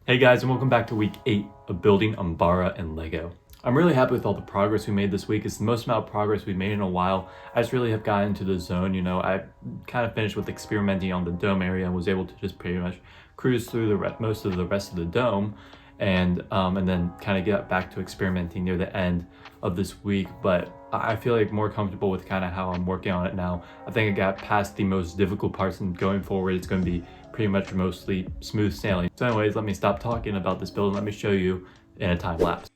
Hey guys, and welcome back to week 8 of building UMBARA and Lego. I'm really happy with all the progress we made this week. It's the most amount of progress we've made in a while. I just really have gotten into the zone, I kind of finished with experimenting on the dome area and was able to just pretty much cruise through most of the rest of the dome and then kind of get back to experimenting near the end of this week. But I feel like more comfortable with kind of how I'm working on it now. I think I got past the most difficult parts, and going forward it's going to be pretty much mostly smooth sailing. So anyways, let me stop talking about this build and let me show you in a time lapse.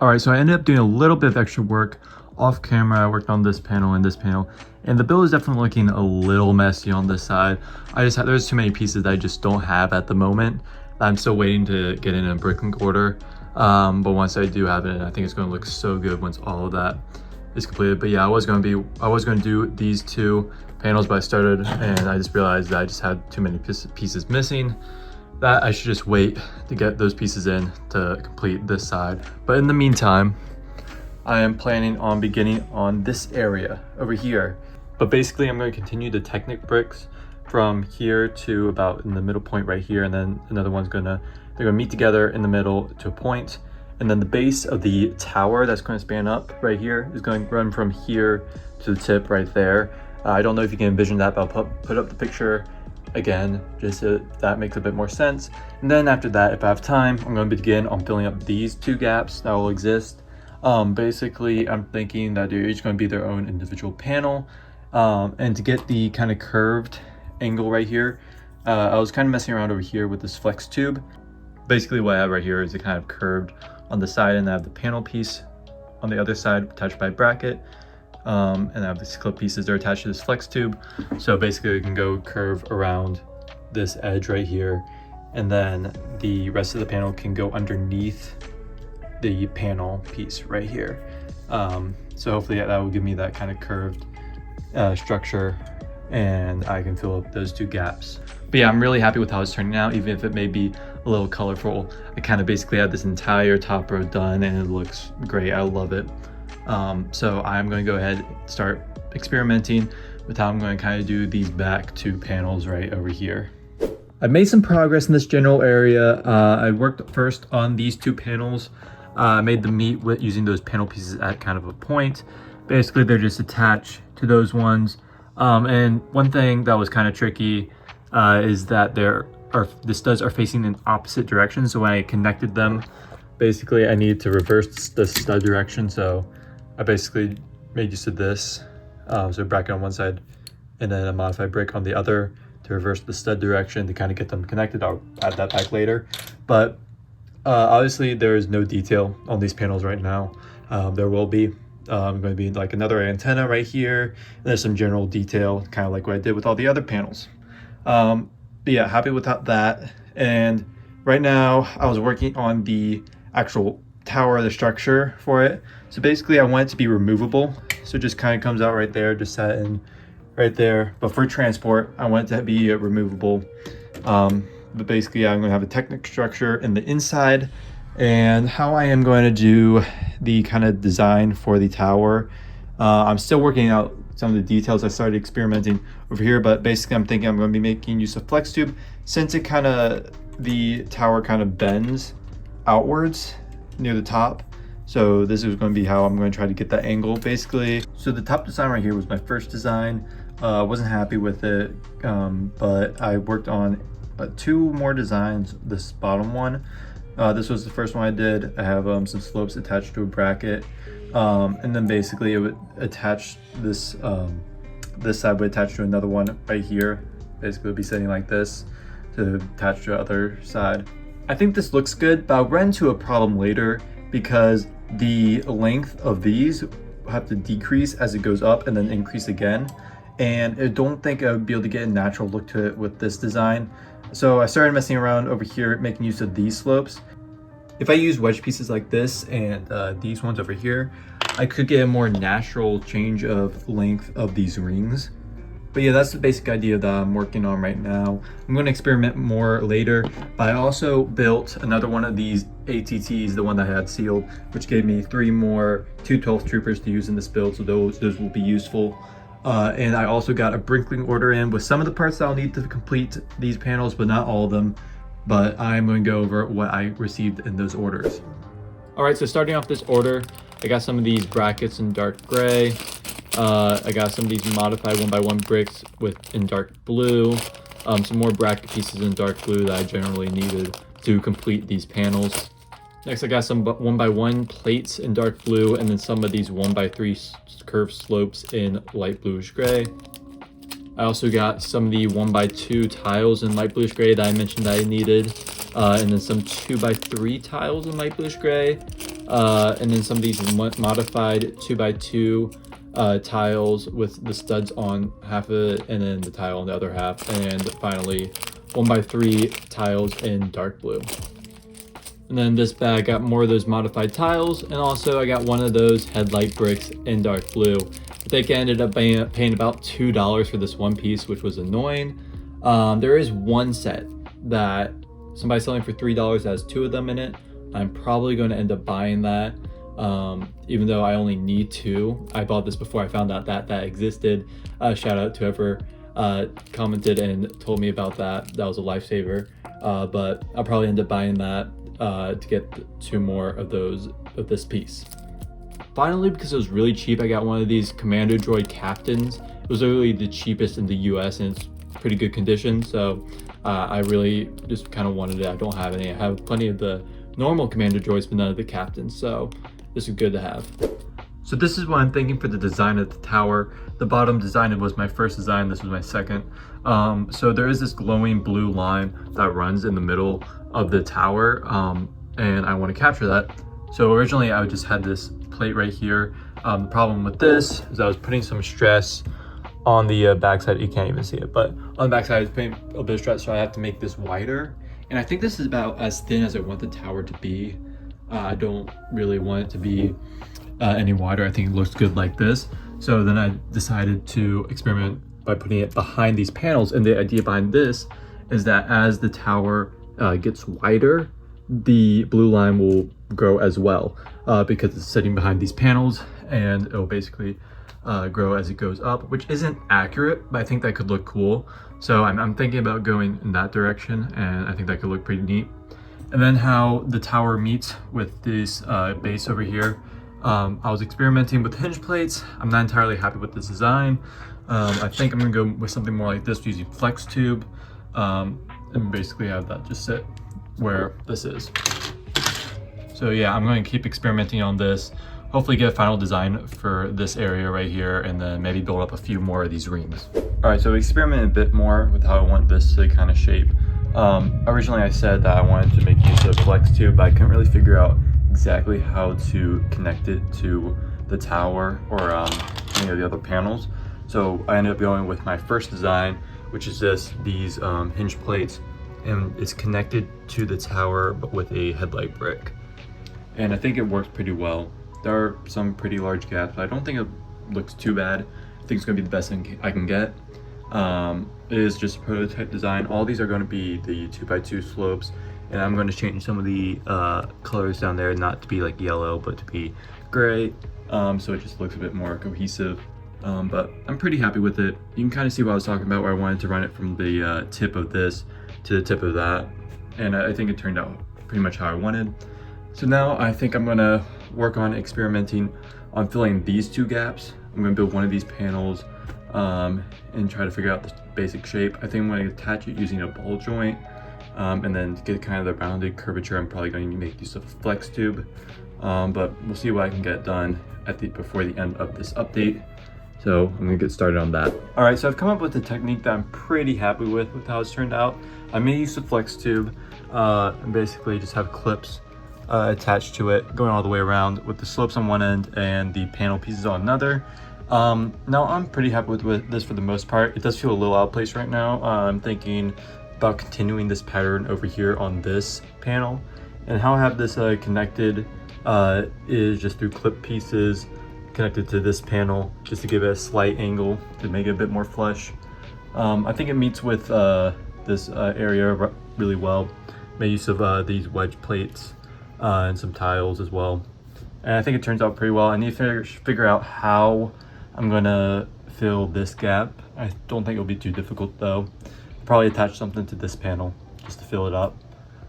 All right, so I ended up doing a little bit of extra work off camera. I worked on this panel and this panel, and the build is definitely looking a little messy on this side. There's too many pieces that I just don't have at the moment. I'm still waiting to get in a Brinkling Order, but once I do have it, I think it's going to look so good once all of that is completed. But yeah, I was going to do these two panels, but I started and I just realized that I just had too many pieces missing. That I should just wait to get those pieces in to complete this side. But in the meantime, I am planning on beginning on this area over here. But basically I'm going to continue the Technic bricks from here to about in the middle point right here, and then another one's they're gonna meet together in the middle to a point, and then the base of the tower that's going to span up right here is going to run from here to the tip right there. I don't know if you can envision that, but I'll put up the picture again, just so that makes a bit more sense. And then after that, if I have time, I'm going to begin on filling up these two gaps that will exist. Basically, I'm thinking that they're each going to be their own individual panel. And to get the kind of curved angle right here, I was kind of messing around over here with this flex tube. Basically what I have right here is it kind of curved on the side, and I have the panel piece on the other side attached by a bracket. And I have these clip pieces that are attached to this flex tube. So basically we can go curve around this edge right here, and then the rest of the panel can go underneath the panel piece right here. So hopefully that will give me that kind of curved structure, and I can fill up those two gaps. But yeah, I'm really happy with how it's turning out, even if it may be a little colorful. I kind of basically had this entire top row done and it looks great. I love it. So I'm going to go ahead and start experimenting with how I'm going to kind of do these back two panels right over here. I've made some progress in this general area. I worked first on these two panels Made them meet with using those panel pieces at kind of a point. Basically, they're just attached to those ones. And one thing that was kind of tricky is that the studs are facing in opposite directions. So when I connected them, basically I needed to reverse the stud direction. So I basically made use of this. So a bracket on one side and then a modified brick on the other to reverse the stud direction to kind of get them connected. I'll add that back later. But obviously there is no detail on these panels right now. There will be. Going to be like another antenna right here. And there's some general detail, kind of like what I did with all the other panels. But yeah, happy with that. And right now I was working on the actual tower, the structure for it. So basically I want it to be removable. So it just kind of comes out right there, just set in right there. But for transport, I want it to be removable. But basically I'm going to have a technical structure in the inside, and how I am going to do the kind of design for the tower. I'm still working out some of the details. I started experimenting over here, but basically I'm thinking I'm going to be making use of flex tube, since the tower kind of bends outwards near the top. So this is going to be how I'm going to try to get that angle basically. So the top design right here was my first design. Wasn't happy with it, but I worked on 2 more designs. This bottom one, this was the first one I did. I have some slopes attached to a bracket, and then basically it would attach this this side would attach to another one right here. Basically it would be sitting like this to attach to the other side. I think this looks good, but I'll run into a problem later because the length of these have to decrease as it goes up and then increase again, and I don't think I would be able to get a natural look to it with this design. So I started messing around over here, making use of these slopes. If I use wedge pieces like this and these ones over here, I could get a more natural change of length of these rings. But yeah, that's the basic idea that I'm working on right now. I'm going to experiment more later, but I also built another one of these ATTs, the one that I had sealed, which gave me 3 more 212th troopers to use in this build, so those will be useful. And I also got a Brinkling Order in with some of the parts that I'll need to complete these panels, but not all of them. But I'm going to go over what I received in those orders. All right, so starting off this order, I got some of these brackets in dark gray. I got some of these modified 1x1 bricks in dark blue. Some more bracket pieces in dark blue that I generally needed to complete these panels. Next, I got some 1x1 plates in dark blue, and then some of these 1x3 curved slopes in light bluish gray. I also got some of the 1x2 tiles in light bluish gray that I mentioned that I needed, and then some 2x3 tiles in light bluish gray, and then some of these modified 2x2 tiles with the studs on half of it, and then the tile on the other half, and finally 1x3 tiles in dark blue. And then this bag got more of those modified tiles, and also I got one of those headlight bricks in dark blue. I think I ended up paying about $2 for this one piece, which was annoying. There is one set that somebody's selling for $3 that has 2 of them in it. I'm probably going to end up buying that, even though I only need 2. I bought this before I found out that existed. Shout out to whoever commented and told me about that. That was a lifesaver. But I'll probably end up buying that to get 2 more of this piece. Finally, because it was really cheap, I got one of these Commando Droid Captains. It was literally the cheapest in the US, and it's pretty good condition, so I really just kind of wanted it. I don't have any. I have plenty of the normal Commando Droids, but none of the Captains, so this is good to have. So this is what I'm thinking for the design of the tower. The bottom design was my first design, this was my second. So there is this glowing blue line that runs in the middle of the tower, and I want to capture that. So originally I just had this plate right here. The problem with this is I was putting some stress on the backside. You can't even see it, but on the backside I was putting a bit of stress, so I have to make this wider. And I think this is about as thin as I want the tower to be. I don't really want it to be any wider. I think it looks good like this. So then I decided to experiment by putting it behind these panels, and the idea behind this is that as the tower gets wider, the blue line will grow as well, because it's sitting behind these panels, and it'll basically grow as it goes up, which isn't accurate, but I think that could look cool. So I'm thinking about going in that direction, and I think that could look pretty neat. And then how the tower meets with this base over here. I was experimenting with hinge plates. I'm not entirely happy with this design. I think I'm gonna go with something more like this using flex tube, and basically have that just sit where this is. So yeah, I'm going to keep experimenting on this, hopefully get a final design for this area right here, and then maybe build up a few more of these rings. All right, so experiment a bit more with how I want this to kind of shape. Originally I said that I wanted to make use of flex tube, but I couldn't really figure out exactly how to connect it to the tower or any of the other panels. So I ended up going with my first design, which is these hinge plates, and it's connected to the tower but with a headlight brick. And I think it works pretty well. There are some pretty large gaps, but I don't think it looks too bad. I think it's gonna be the best thing I can get. It is just a prototype design. All these are going to be the 2x2 slopes, and I'm going to change some of the colors down there, not to be like yellow, but to be gray, so it just looks a bit more cohesive. But I'm pretty happy with it. You can kind of see what I was talking about, where I wanted to run it from the tip of this to the tip of that, and I think it turned out pretty much how I wanted. So now I think I'm going to work on experimenting on filling these two gaps. I'm going to build one of these panels and try to figure out the basic shape. I think I'm going to attach it using a ball joint, and then to get kind of the rounded curvature, I'm probably going to make use of a flex tube. But we'll see what I can get done before the end of this update. So I'm gonna get started on that. All right, so I've come up with a technique that I'm pretty happy with how it's turned out. I made use of flex tube, and basically just have clips attached to it going all the way around with the slopes on one end and the panel pieces on another. Now I'm pretty happy with this for the most part. It does feel a little out of place right now. I'm thinking about continuing this pattern over here on this panel, and how I have this connected is just through clip pieces connected to this panel, just to give it a slight angle to make it a bit more flush. I think it meets with this area really well. Made use of these wedge plates and some tiles as well, and I think it turns out pretty well. I need to figure out how I'm gonna fill this gap. I don't think it'll be too difficult though. Probably attach something to this panel just to fill it up.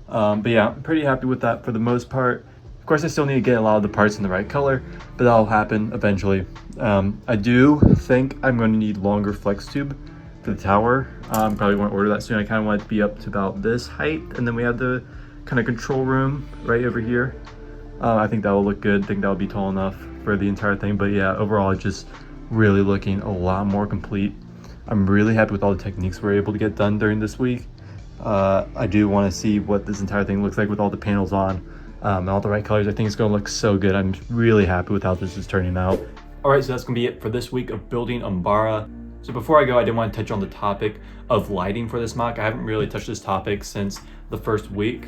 But yeah, I'm pretty happy with that for the most part. Of course, I still need to get a lot of the parts in the right color, but that'll happen eventually. I do think I'm going to need longer flex tube for the tower. I'm probably going to order that soon. I kind of want it to be up to about this height, and then we have the kind of control room right over here. I think that will look good. I think that will be tall enough for the entire thing. But yeah, overall, it's just really looking a lot more complete. I'm really happy with all the techniques we're able to get done during this week. I do want to see what this entire thing looks like with all the panels on. And all the right colors. I think it's going to look so good. I'm really happy with how this is turning out. All right, so that's going to be it for this week of building UMBARA. So before I go, I did want to touch on the topic of lighting for this mock. I haven't really touched this topic since the first week,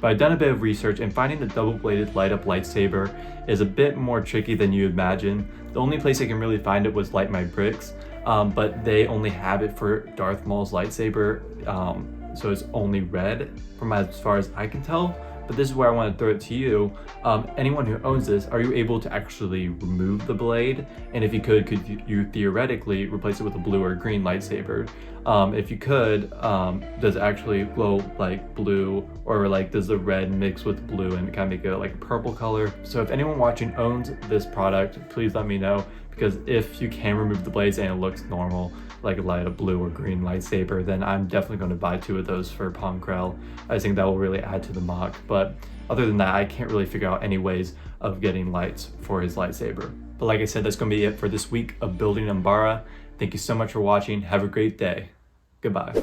but I've done a bit of research, and finding the double-bladed light-up lightsaber is a bit more tricky than you imagine. The only place I can really find it was Light My Bricks, but they only have it for Darth Maul's lightsaber, so it's only red from as far as I can tell. But this is where I want to throw it to you. Anyone who owns this, are you able to actually remove the blade? And if you could you theoretically replace it with a blue or green lightsaber? If you could, does it actually glow like blue, or like does the red mix with blue and kind of make it like a purple color? So if anyone watching owns this product, please let me know, because if you can remove the blades and it looks normal, like a light up blue or green lightsaber, then I'm definitely going to buy 2 of those for Ponkrell. I think that will really add to the mock. But other than that, I can't really figure out any ways of getting lights for his lightsaber. But like I said, that's going to be it for this week of building UMBARA. Thank you so much for watching. Have a great day. Goodbye.